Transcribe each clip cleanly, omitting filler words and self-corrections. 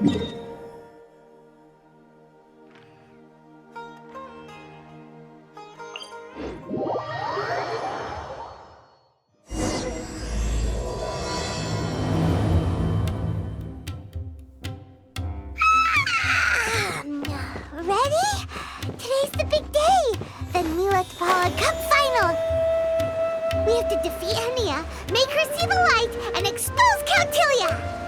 Ready? Today's the big day! The Paula Cup Final! We have to defeat Hania, make her see the light, and expose Cautilia!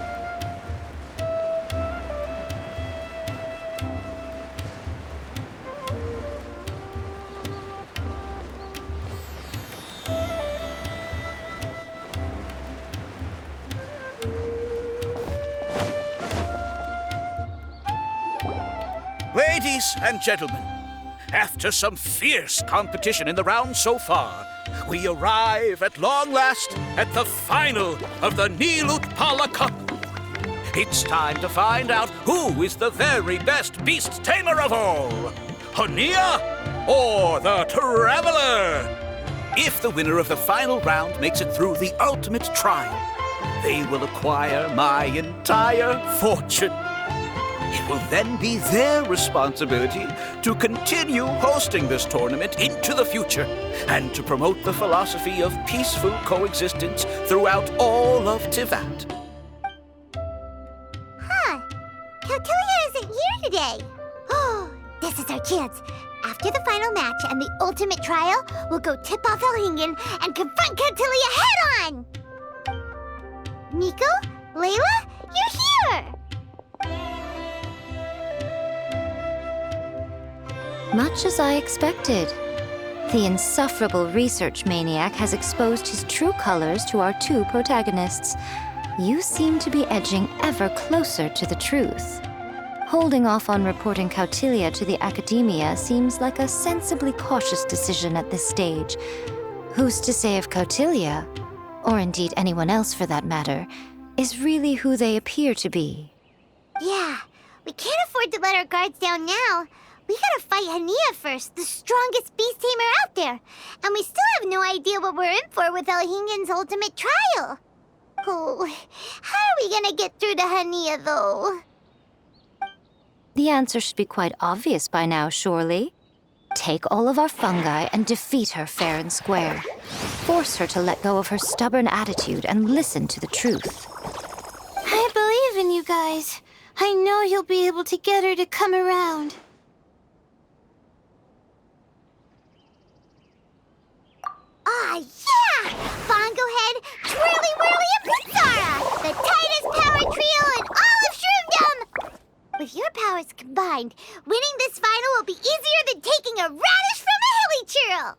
Ladies and gentlemen, after some fierce competition in the round so far, we arrive at long last at the final of the Paula Cup. It's time to find out who is the very best beast tamer of all, Hania or the Traveler. If the winner of the final round makes it through the ultimate trial, they will acquire my entire fortune. It will then be their responsibility to continue hosting this tournament into the future and to promote the philosophy of peaceful coexistence throughout all of Tivat. Huh. Cautilia isn't here today. Oh, this is our chance. After the final match and the ultimate trial, we'll go tip off Elhingen and confront Cautilia head-on! Nico? Layla? You're here! Much as I expected. The insufferable research maniac has exposed his true colors to our two protagonists. You seem to be edging ever closer to the truth. Holding off on reporting Cautilia to the Academia seems like a sensibly cautious decision at this stage. Who's to say if Cautilia, or indeed anyone else for that matter, is really who they appear to be? Yeah, we can't afford to let our guards down now. We gotta fight Hania first, the strongest beast tamer out there. And we still have no idea what we're in for with Elhingen's ultimate trial. Oh, how are we gonna get through to Hania, though? The answer should be quite obvious by now, surely. Take all of our fungi and defeat her fair and square. Force her to let go of her stubborn attitude and listen to the truth. I believe in you guys. I know you'll be able to get her to come around. Ah, yeah! Bongo Head, Twirly Whirly, and Pizzara! The tightest power trio in all of Shroomdom! With your powers combined, winning this final will be easier than taking a radish from a hilly churl!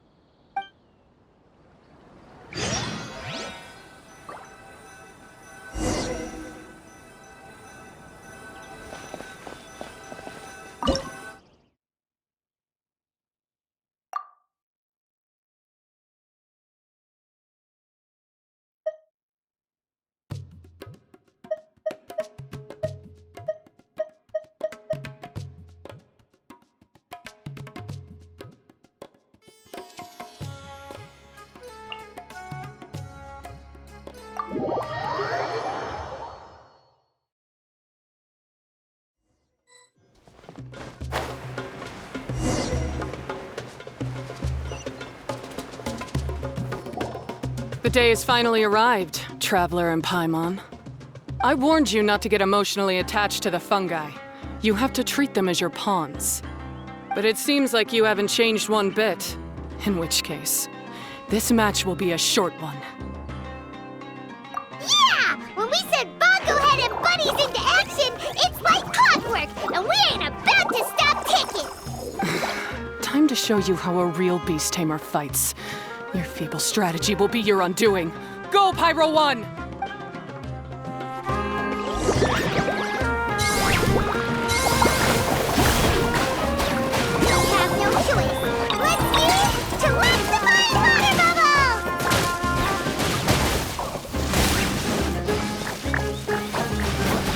The day has finally arrived, Traveler and Paimon. I warned you not to get emotionally attached to the fungi. You have to treat them as your pawns. But it seems like you haven't changed one bit. In which case, this match will be a short one. Yeah! When we send Bongo Head and Bunnies into action, it's like clockwork, and we ain't about to stop ticking! Time to show you how a real beast tamer fights. Your feeble strategy will be your undoing. Go, Pyro 1! We have no choice. Let's use to let the water bubble!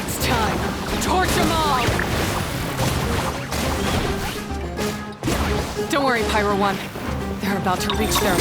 It's time. Torch them all! Don't worry, Pyro 1. They're about to reach their...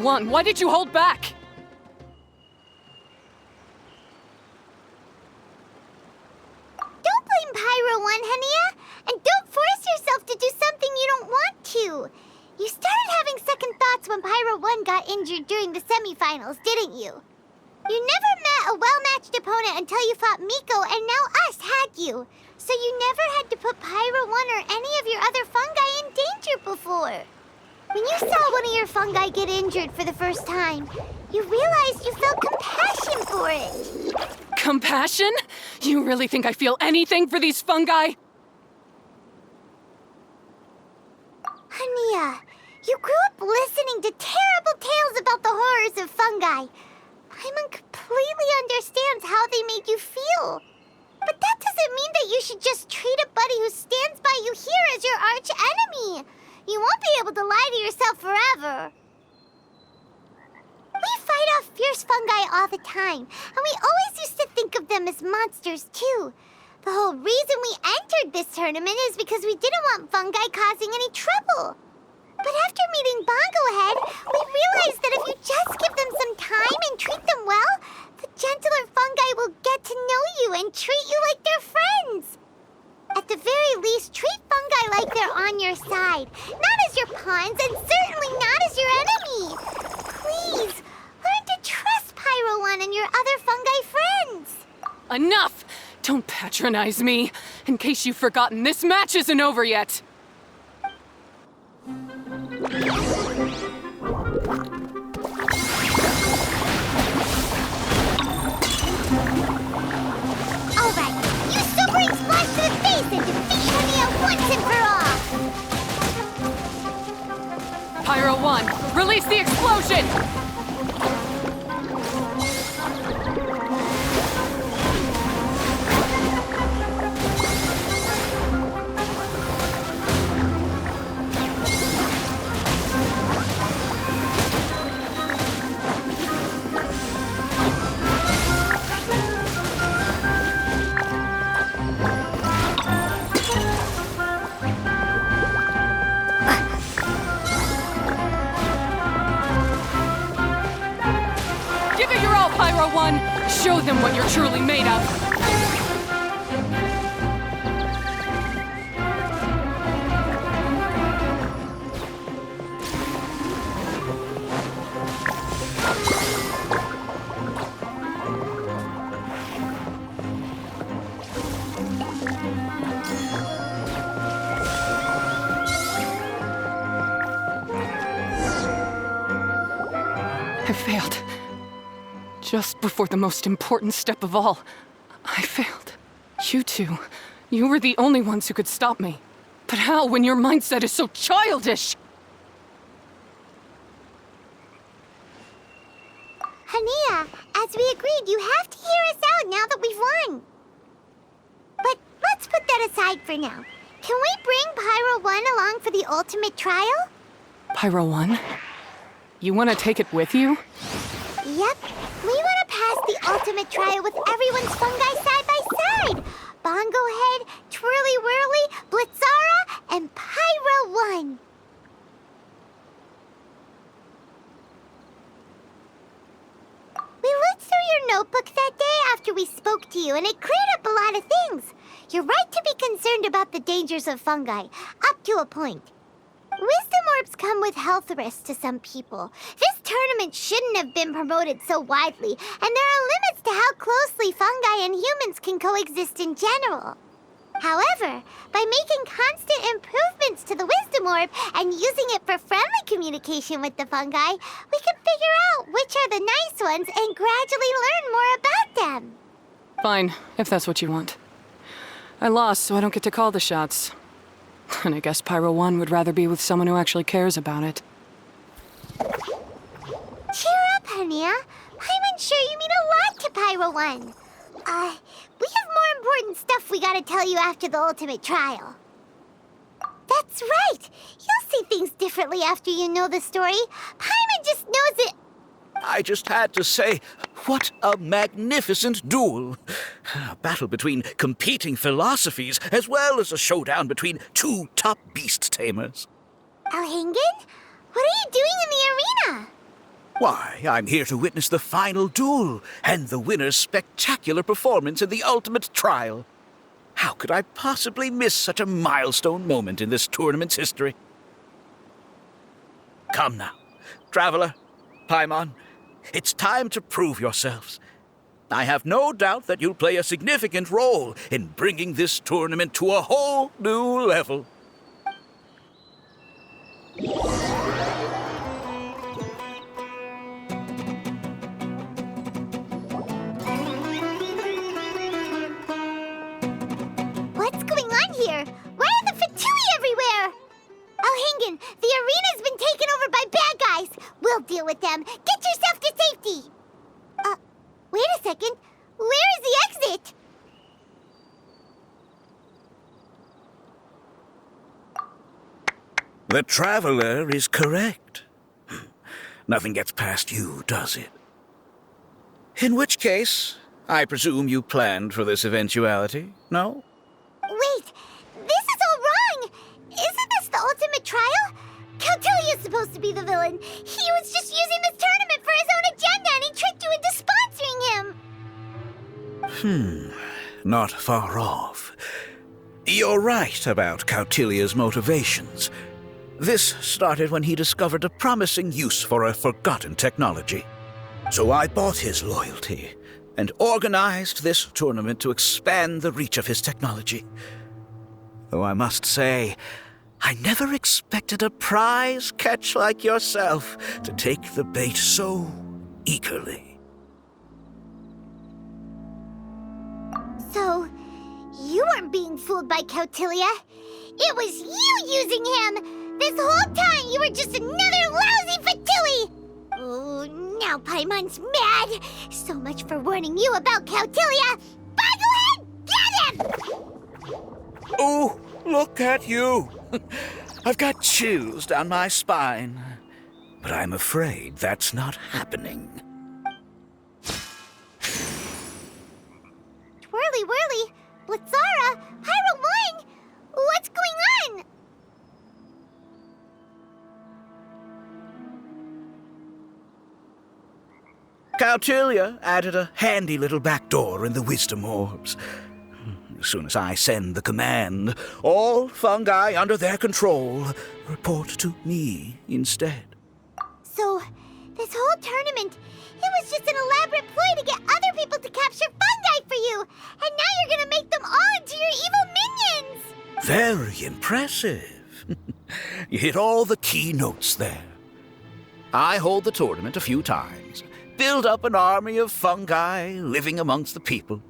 One, why did you hold back? Don't blame Pyro 1, Hania! And don't force yourself to do something you don't want to! You started having second thoughts when Pyro 1 got injured during the semifinals, didn't you? You never met a well-matched opponent until you fought Miko, and now us had you. So you never had to put Pyro 1 or any of your other fungi in danger before. When you saw one of your fungi get injured for the first time, you realized you felt compassion for it. Compassion? You really think I feel anything for these fungi? Hania, you grew up listening to terrible tales about the horrors of fungi. Paimon completely understands how they made you feel. But that doesn't mean that you should just treat a buddy who stands by you here as your arch enemy. You won't be able to lie to yourself forever. We fight off fierce fungi all the time, and we always used to think of them as monsters too. The whole reason we entered this tournament is because we didn't want fungi causing any trouble. But after meeting Bongo Head, we realized that if you just give them some time and treat them well, the gentler fungi will get to know you and treat you like they're friends. At the very least, treat fungi like they're on your side, not as your pawns and certainly not as your enemy. Please, learn to trust Pyro 1 and your other fungi friends. Enough! Don't patronize me. In case you've forgotten, this match isn't over yet. Alright, use Sobering Splash to the face and defeat Hania once and for all! Pyro 1, release the explosion! Pyro 1, show them what you're truly made of. I failed. Just before the most important step of all, I failed. You two, you were the only ones who could stop me. But how when your mindset is so childish? Hania, as we agreed, you have to hear us out now that we've won. But let's put that aside for now. Can we bring Pyro 1 along for the ultimate trial? Pyro 1? You want to take it with you? Yep. We want to pass the ultimate trial with everyone's fungi side by side. Bongo Head, Twirly Whirly, Blitzara, and Pyro 1. We looked through your notebook that day after we spoke to you, and it cleared up a lot of things. You're right to be concerned about the dangers of fungi, up to a point. Wisdom orbs come with health risks to some people. This tournament shouldn't have been promoted so widely, and there are limits to how closely fungi and humans can coexist in general. However, by making constant improvements to the Wisdom Orb and using it for friendly communication with the fungi, we can figure out which are the nice ones and gradually learn more about them. Fine, if that's what you want. I lost, so I don't get to call the shots. And I guess Pyro 1 would rather be with someone who actually cares about it. Cheer up, Hania. I'm sure you mean a lot to Pyro 1. We have more important stuff we gotta tell you after the ultimate trial. That's right! You'll see things differently after you know the story. Paimon just knows it. I just had to say, what a magnificent duel. A battle between competing philosophies, as well as a showdown between two top beast tamers. Elhingen? What are you doing in the arena? Why, I'm here to witness the final duel and the winner's spectacular performance in the ultimate trial. How could I possibly miss such a milestone moment in this tournament's history? Come now, Traveler, Paimon, it's time to prove yourselves. I have no doubt that you'll play a significant role in bringing this tournament to a whole new level. What's going on here? Why are the Fatui everywhere? Alhingen, the arena's been taken over by bad guys. We'll deal with them. Get yourself to safety. Wait a second. Where is the exit? The Traveler is correct. Nothing gets past you, does it? In which case, I presume you planned for this eventuality, no? Wait, this is all wrong. Isn't this the ultimate trial? Cautilia's supposed to be the villain. He was just using this tournament for his own agenda and he tricked you into sponsoring him. Not far off. You're right about Cautilia's motivations. This started when he discovered a promising use for a forgotten technology. So I bought his loyalty and organized this tournament to expand the reach of his technology. Though I must say, I never expected a prize catch like yourself to take the bait so eagerly. So, you weren't being fooled by Cautilia. It was you using him. This whole time you were just another lousy Fatui. Oh, now Paimon's mad. So much for warning you about Cautilia. Bogglehead, get him! Oh, look at you! I've got chills down my spine. But I'm afraid that's not happening. Twirly whirly, Blitzara, Pyro 1, what's going on? Cautilia added a handy little back door in the wisdom orbs. As soon as I send the command, all fungi under their control report to me instead. So, this whole tournament, it was just an elaborate ploy to get other people to capture fungi for you, and now you're gonna make them all into your evil minions! Very impressive. You hit all the key notes there. I hold the tournament a few times, build up an army of fungi living amongst the people,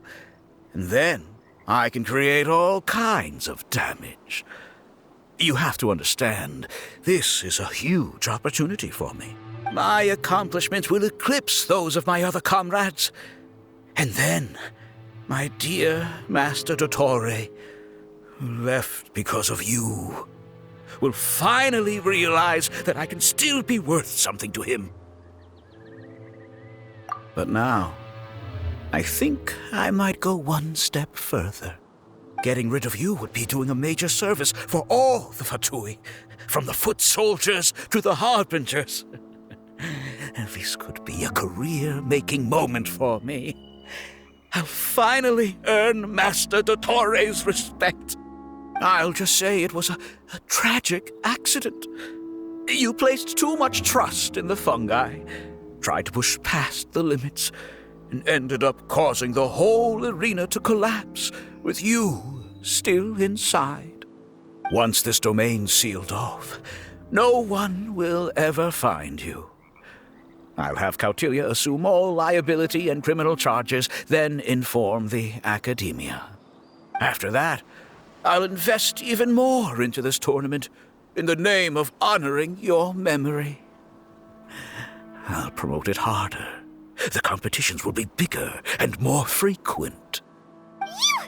and then I can create all kinds of damage. You have to understand, this is a huge opportunity for me. My accomplishments will eclipse those of my other comrades. And then, my dear Master Dottore, who left because of you, will finally realize that I can still be worth something to him. But now, I think I might go one step further. Getting rid of you would be doing a major service for all the Fatui, from the foot soldiers to the harbingers. This could be a career-making moment for me. I'll finally earn Master Dottore's respect. I'll just say it was a tragic accident. You placed too much trust in the fungi, tried to push past the limits, and ended up causing the whole arena to collapse, with you still inside. Once this domain's sealed off, no one will ever find you. I'll have Cautilia assume all liability and criminal charges, then inform the Academia. After that, I'll invest even more into this tournament in the name of honoring your memory. I'll promote it harder. The competitions will be bigger and more frequent. You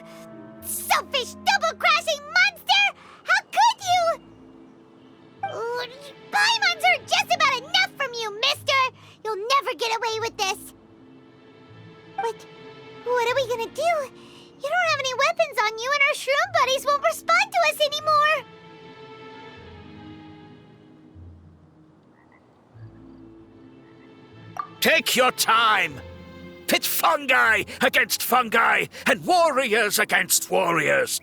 selfish, double-crashing monster! How could you? Paimon's heard just about enough from you, mister! You'll never get away with this! But what are we gonna do? You don't have any weapons on you and our shroom buddies won't respond to us anymore! Take your time. Pit fungi against fungi and warriors against warriors.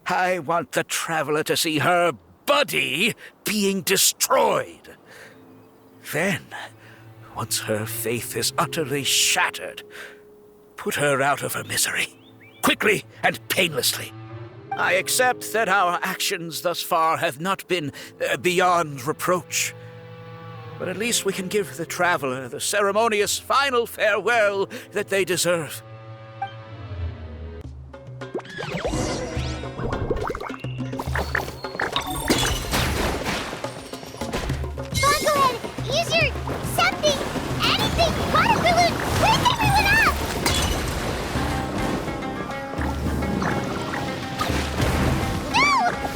I want the traveler to see her buddy being destroyed. Then, once her faith is utterly shattered, put her out of her misery, quickly and painlessly. I accept that our actions thus far have not been beyond reproach. But at least we can give the traveler the ceremonious final farewell that they deserve. Go ahead, use your something, anything, water balloon, wake everyone up! No!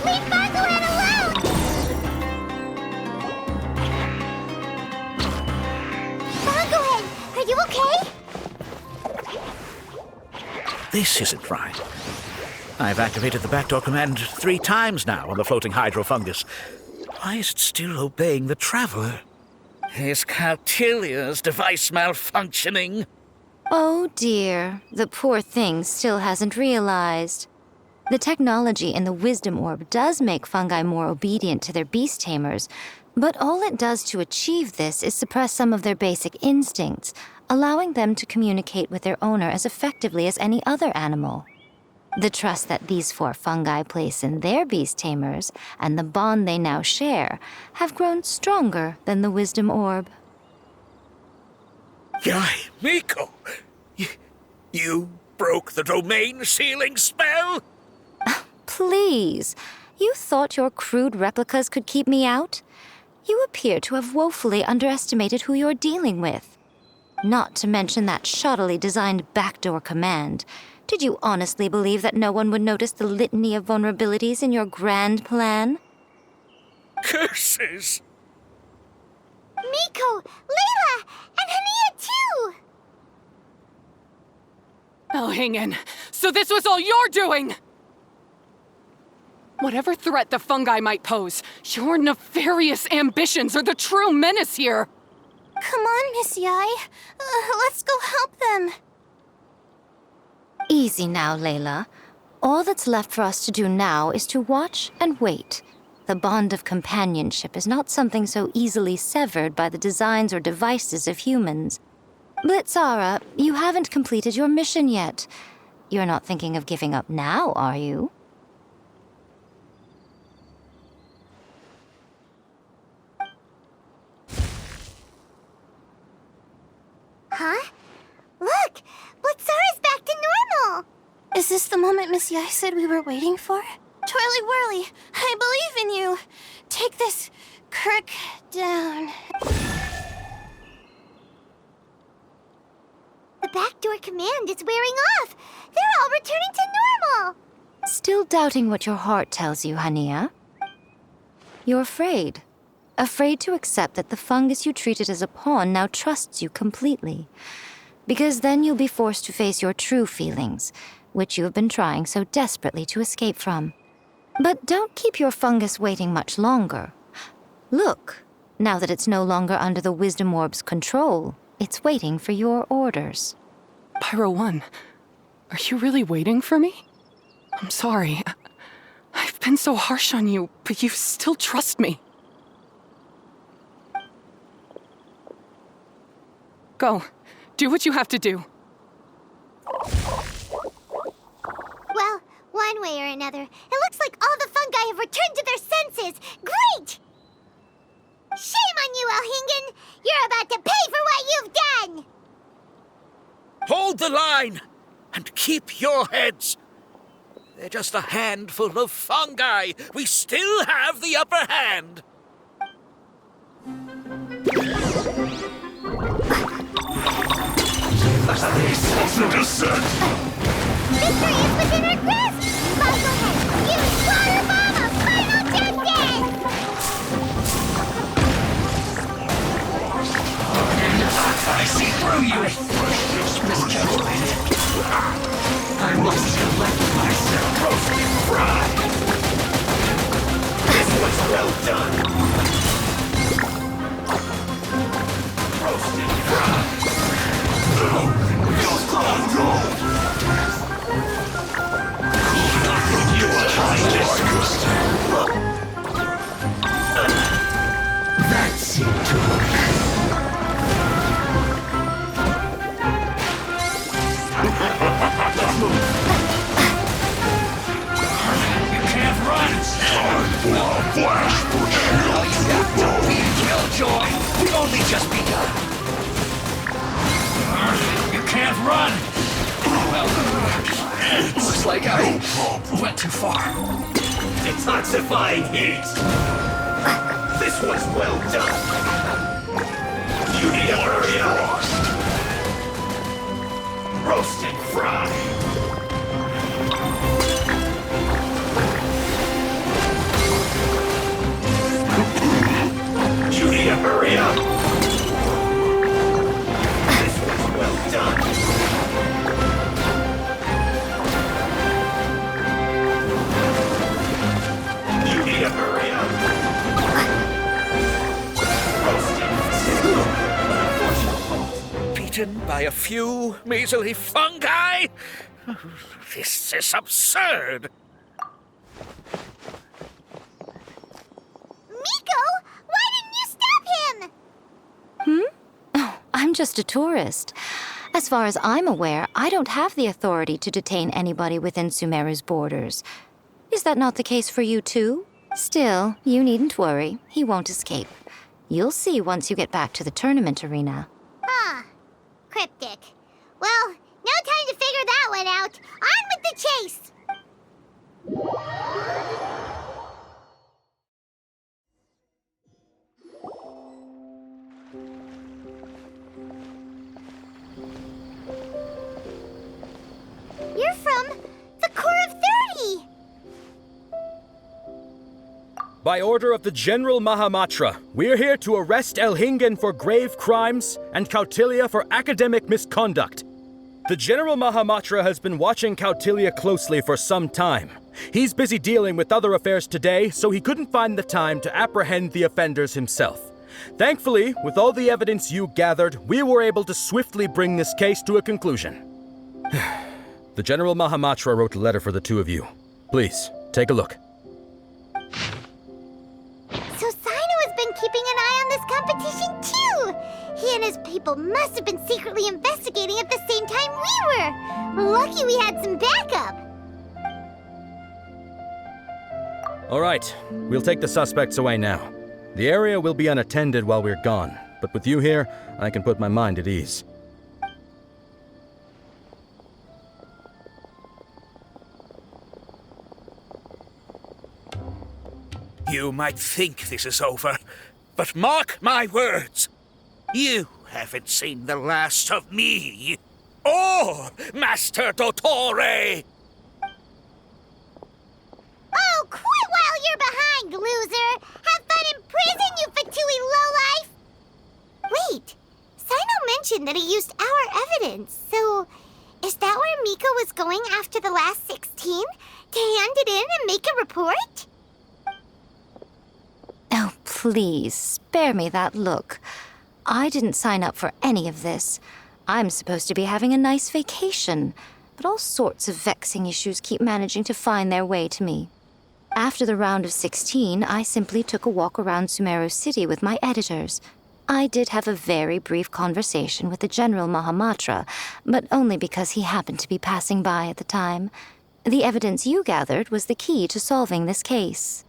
Leave Boglehead alone! Boglehead, are you okay? This isn't right. I've activated the backdoor command 3 times now on the floating hydrofungus. Why is it still obeying the traveler? Is Cautilia's device malfunctioning? Oh dear, the poor thing still hasn't realized. The technology in the Wisdom Orb does make fungi more obedient to their beast tamers, but all it does to achieve this is suppress some of their basic instincts, allowing them to communicate with their owner as effectively as any other animal. The trust that these 4 fungi place in their beast tamers and the bond they now share have grown stronger than the Wisdom Orb. Yai, Miko! You broke the domain sealing spell? Please, you thought your crude replicas could keep me out? You appear to have woefully underestimated who you're dealing with. Not to mention that shoddily designed backdoor command. Did you honestly believe that no one would notice the litany of vulnerabilities in your grand plan? Curses! Miko, Layla, and Hania too! Elhingen, so this was all you're doing! Whatever threat the fungi might pose, your nefarious ambitions are the true menace here! Come on, Miss Yai. Let's go help them. Easy now, Layla. All that's left for us to do now is to watch and wait. The bond of companionship is not something so easily severed by the designs or devices of humans. Blitzara, you haven't completed your mission yet. You're not thinking of giving up now, are you? Huh? Look! Blitzara's back to normal! Is this the moment Miss Yai said we were waiting for? Twirly Whirly, I believe in you! Take this crook down. The backdoor command is wearing off! They're all returning to normal! Still doubting what your heart tells you, Hania? You're afraid. Afraid to accept that the fungus you treated as a pawn now trusts you completely. Because then you'll be forced to face your true feelings, which you have been trying so desperately to escape from. But don't keep your fungus waiting much longer. Look, now that it's no longer under the Wisdom Orb's control, it's waiting for your orders. Pyro 1, are you really waiting for me? I'm sorry. I've been so harsh on you, but you still trust me. Go. Do what you have to do. Well, one way or another, it looks like all the fungi have returned to their senses. Great! Shame on you, Elhingen! You're about to pay for what you've done! Hold the line and keep your heads. They're just a handful of fungi. We still have the upper hand. Victory is within our grasp! Boglehead, use Water Bomb of Final Testing! I see through you! Miscalculated. I must have left myself roasted fried. This was well done. Roasted fried. You will hide this. That seemed to work. Let's move. You can't run! Time for a flash for shield to be killjoy! We've only just begun! You can't run! Well, looks like I went too far. Detoxifying heat! This was well done! You need to hurry up! Roast and fry! You need to hurry up! This was well done! You need to hurry up! Beaten by a few measly fungi? This is absurd! Miko, why didn't you stop him? I'm just a tourist. As far as I'm aware, I don't have the authority to detain anybody within Sumeru's borders. Is that not the case for you too? Still, you needn't worry. He won't escape. You'll see once you get back to the tournament arena. Cryptic. Well, no time to figure that one out. On with the chase! You're from the Corps of 30! By order of the General Mahamatra, we're here to arrest Elhingen for grave crimes and Kautilya for academic misconduct. The General Mahamatra has been watching Kautilya closely for some time. He's busy dealing with other affairs today, so he couldn't find the time to apprehend the offenders himself. Thankfully, with all the evidence you gathered, we were able to swiftly bring this case to a conclusion. The General Mahamatra wrote a letter for the two of you. Please, take a look. So Sino has been keeping an eye on this competition too! He and his people must have been secretly investigating at the same time we were! Lucky we had some backup! All right, we'll take the suspects away now. The area will be unattended while we're gone, but with you here, I can put my mind at ease. You might think this is over, but mark my words. You haven't seen the last of me, or Master Dottore. Oh, quit while you're behind, loser! Have fun in prison, you fatui lowlife! Wait, Sino mentioned that he used our evidence, so is that where Miko was going after the last 16? To hand it in and make a report? Oh, please, spare me that look. I didn't sign up for any of this. I'm supposed to be having a nice vacation, but all sorts of vexing issues keep managing to find their way to me. After the round of 16, I simply took a walk around Sumeru City with my editors. I did have a very brief conversation with the General Mahamatra, but only because he happened to be passing by at the time. The evidence you gathered was the key to solving this case.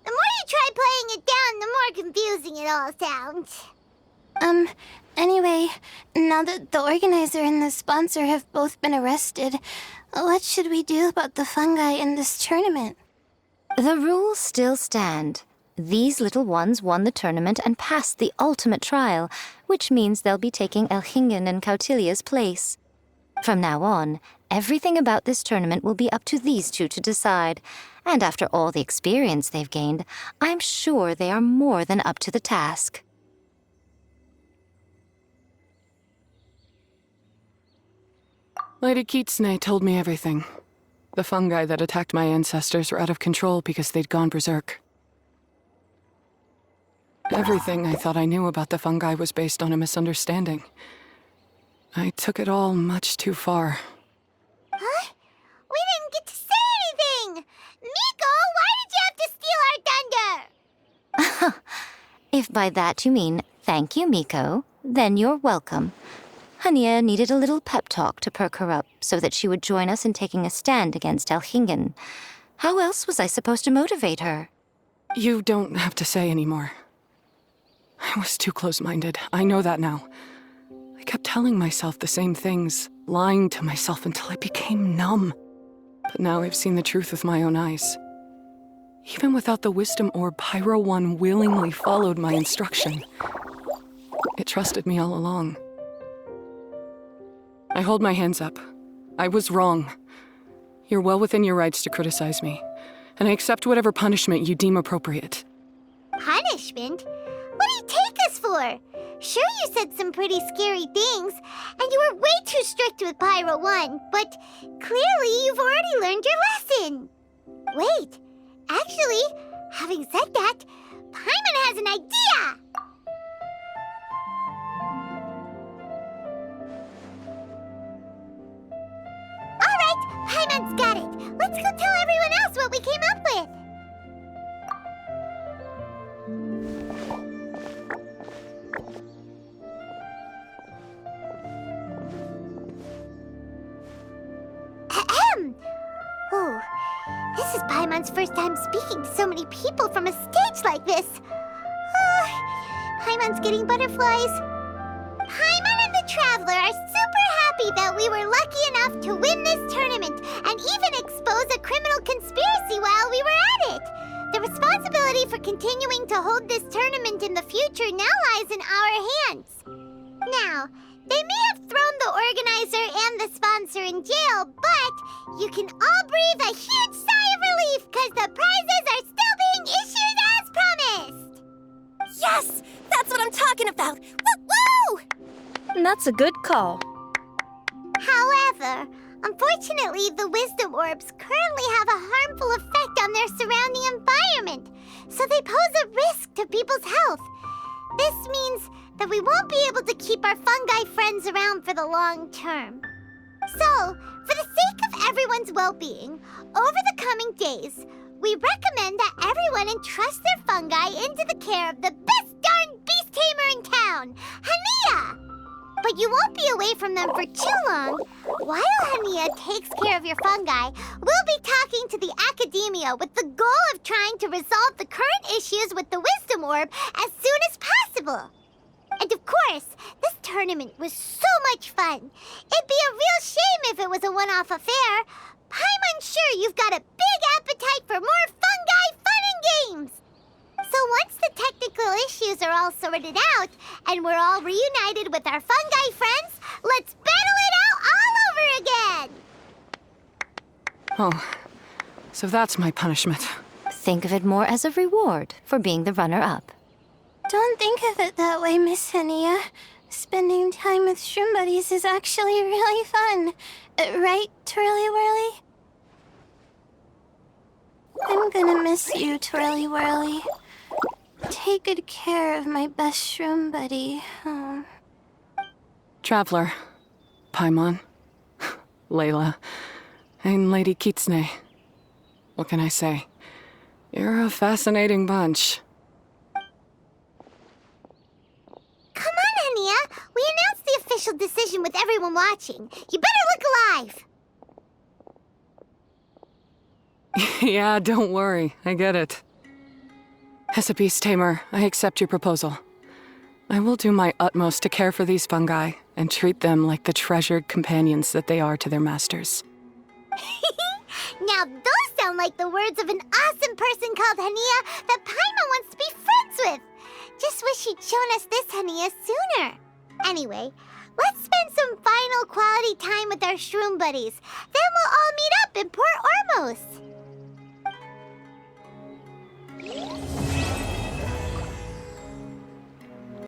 The more you try playing it down, the more confusing it all sounds. Anyway, now that the organizer and the sponsor have both been arrested, what should we do about the fungi in this tournament? The rules still stand. These little ones won the tournament and passed the ultimate trial, which means they'll be taking Elhingen and Kautilya's place. From now on, everything about this tournament will be up to these two to decide. And after all the experience they've gained, I'm sure they are more than up to the task. Lady Kitsune told me everything. The fungi that attacked my ancestors were out of control because they'd gone berserk. Everything I thought I knew about the fungi was based on a misunderstanding. I took it all much too far. Huh? We didn't get to say anything! Miko, why did you have to steal our thunder? If by that you mean thank you, Miko, then you're welcome. Hania needed a little pep talk to perk her up so that she would join us in taking a stand against Elhingen. How else was I supposed to motivate her? You don't have to say anymore. I was too close-minded. I know that now. I kept telling myself the same things, lying to myself until I became numb. But now I've seen the truth with my own eyes. Even without the wisdom orb, Pyro 1 willingly followed my instruction. It trusted me all along. I hold my hands up. I was wrong. You're well within your rights to criticize me, and I accept whatever punishment you deem appropriate. Punishment? What do you take us for? Sure, you said some pretty scary things, and you were way too strict with Pyro 1, but clearly you've already learned your lesson. Wait, actually, having said that, Paimon has an idea! Alright, Paimon's got it. Let's go tell everyone else what we came up with. Ahem. Oh, this is Paimon's first time speaking to so many people from a stage like this. Paimon's getting butterflies. Paimon and the Traveler are super happy that we were lucky enough to win this tournament and even expose a criminal conspiracy while we were at it. The responsibility for continuing to hold this tournament in the future now lies in our hands. Now, they may have thrown the organizer and the sponsor in jail, but you can all breathe a huge sigh of relief because the prizes are still being issued as promised. Yes! That's what I'm talking about! Woo-woo! That's a good call. However, unfortunately, the wisdom orbs currently have a harmful effect on their surrounding environment, so they pose a risk to people's health. This means that we won't be able to keep our fungi friends around for the long term. So, for the sake of everyone's well-being, over the coming days, we recommend that everyone entrust their fungi into the care of the best darn beast tamer in town, Hania! But you won't be away from them for too long. While Hania takes care of your fungi, we'll be talking to the academia with the goal of trying to resolve the current issues with the wisdom orb as soon as possible. And of course, this tournament was so much fun. It'd be a real shame if it was a one-off affair. Paimon's sure you've got a big appetite for more fungi fun and games. So once the technical issues are all sorted out, and we're all reunited with our fungi friends, let's battle it out all over again! Oh, so that's my punishment. Think of it more as a reward for being the runner-up. Don't think of it that way, Miss Hania. Spending time with shroom buddies is actually really fun. Right, Twirly Whirly? I'm gonna miss you, Twirly Whirly. Take good care of my best shroom buddy. Oh. Traveler, Paimon, Layla, and Lady Kitsune. What can I say? You're a fascinating bunch. Come on, Hania. We announced the official decision with everyone watching. You better look alive. Yeah, don't worry. I get it. As a beast tamer, I accept your proposal. I will do my utmost to care for these fungi and treat them like the treasured companions that they are to their masters. Now those sound like the words of an awesome person called Hania that Paimon wants to be friends with. Just wish she'd shown us this Hania sooner. Anyway, let's spend some final quality time with our shroom buddies. Then we'll all meet up in Port Ormos.